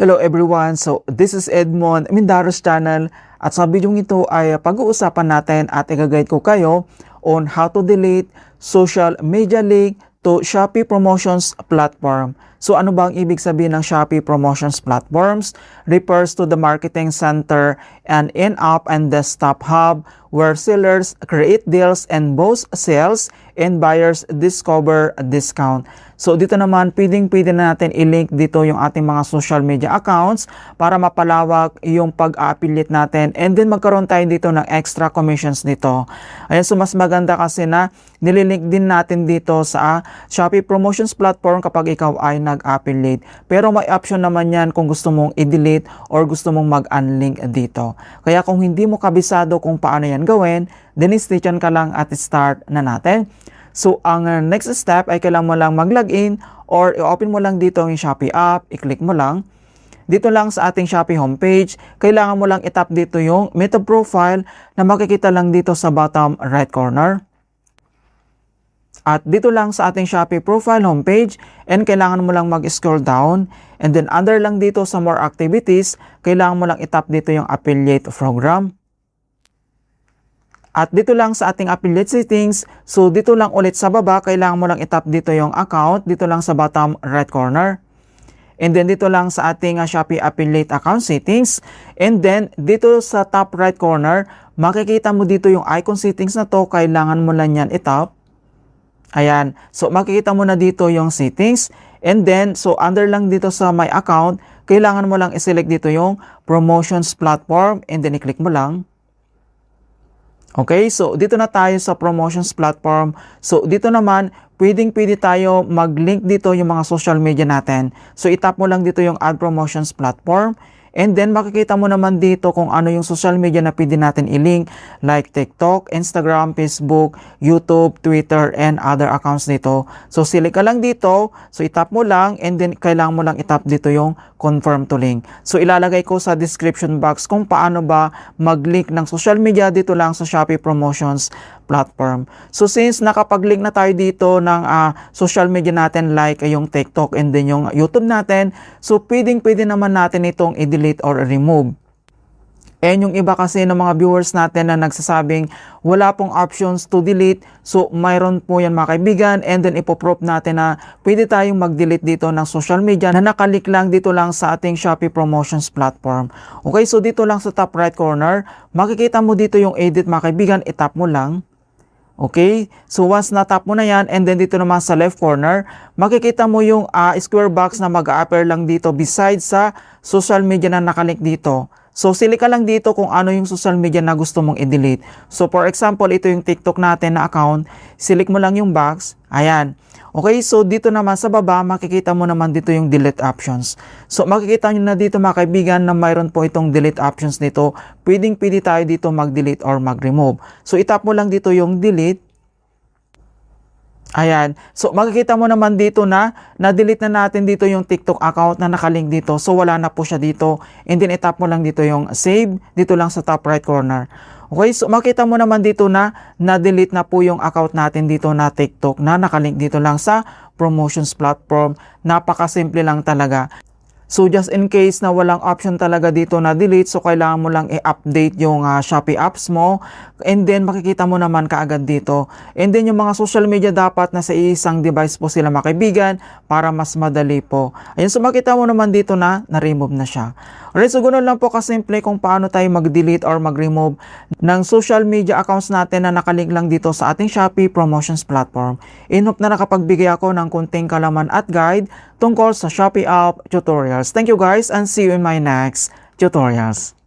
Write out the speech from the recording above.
Hello everyone, so this is Edmond Mindaros channel at sa video ito ay pag-uusapan natin at i-guide ko kayo on how to delete social media link to Shopee Promotions Platform. So ano ba ang ibig sabihin ng Shopee Promotions Platforms? Refers to the marketing center and in-app and desktop hub where sellers create deals and boast sales and buyers discover a discount. So dito naman pwede na natin i-link dito yung ating mga social media accounts para mapalawak yung pag-affiliate natin and then magkaroon tayo dito ng extra commissions dito. Ayan, so mas maganda kasi na nililink din natin dito sa Shopee Promotions Platform kapag ikaw ay nag-affiliate. Pero may option naman yan kung gusto mong i-delete or gusto mong mag-unlink dito. Kaya kung hindi mo kabisado kung paano yan gawin, then stay tuned ka lang at start na natin. So, ang next step ay kailangan mo lang mag-login or i-open mo lang dito yung Shopee app, i-click mo lang. Dito lang sa ating Shopee homepage, kailangan mo lang i-tap dito yung Meta Profile na makikita lang dito sa bottom right corner. At dito lang sa ating Shopee Profile homepage, and kailangan mo lang mag-scroll down. And then under lang dito sa More Activities, kailangan mo lang i-tap dito yung Affiliate Program. At dito lang sa ating affiliate settings, so dito lang ulit sa baba, kailangan mo lang i-tap dito yung account, dito lang sa bottom right corner. And then dito lang sa ating Shopee affiliate account settings. And then dito sa top right corner, makikita mo dito yung icon settings na to, kailangan mo lang yan i-tap. Ayan, so makikita mo na dito yung settings. And then, so under lang dito sa my account, kailangan mo lang i-select dito yung promotions platform and then i-click mo lang. Okay, so dito na tayo sa promotions platform. So dito naman, pwede tayo mag-link dito yung mga social media natin. So itap mo lang dito yung add promotions platform. And then makikita mo naman dito kung ano yung social media na pwede natin i-link like TikTok, Instagram, Facebook, YouTube, Twitter, and other accounts dito. So select ka lang dito, so itap mo lang and then kailangan mo lang itap dito yung confirm to link. So ilalagay ko sa description box kung paano ba mag-link ng social media dito lang sa Shopee Promotions Platform. So since nakapag-link na tayo dito ng social media natin like yung TikTok and then yung YouTube natin, so pwede naman natin itong i-delete or remove. And yung iba kasi ng mga viewers natin na nagsasabing wala pong options to delete, so mayroon po yan mga kaibigan, and then ipoproof natin na pwede tayong mag-delete dito ng social media na nakalik lang dito lang sa ating Shopee Promotions Platform. Okay, so dito lang sa top right corner, makikita mo dito yung edit mga kaibigan, itap mo lang. Okay, so once na-tap mo na yan, and then dito naman sa left corner, makikita mo yung square box na mag-a-appear lang dito besides sa social media na nakalink dito. So, select ka lang dito kung ano yung social media na gusto mong i-delete. So, for example, ito yung TikTok natin na account. Select mo lang yung box. Ayan. Okay, so dito naman sa baba, makikita mo naman dito yung delete options. So, makikita nyo na dito mga kaibigan na mayroon po itong delete options dito. Pwede tayo dito mag-delete or mag-remove. So, itap mo lang dito yung delete. Ayan. So, makikita mo naman dito na na-delete na natin dito yung TikTok account na nakalink dito. So, wala na po siya dito. And then, itap mo lang dito yung save. Dito lang sa top right corner. Okay, so makita mo naman dito na na-delete na po yung account natin dito na TikTok na nakalink dito lang sa promotions platform. Napakasimple lang talaga. So just in case na walang option talaga dito na delete, so kailangan mo lang i-update yung Shopee apps mo, and then makikita mo naman kaagad dito. And then yung mga social media dapat na sa isang device po sila mga kaibigan para mas madali po. Ayun, so makita mo naman dito na na-remove na siya. Alright, so ganoon lang po kasimple kung paano tayo mag-delete or mag-remove ng social media accounts natin na nakalink lang dito sa ating Shopee Promotions Platform. I hope na nakapagbigay ako ng kunting kalaman at guide tungkol sa Shopee app tutorials. Thank you guys and see you in my next tutorials.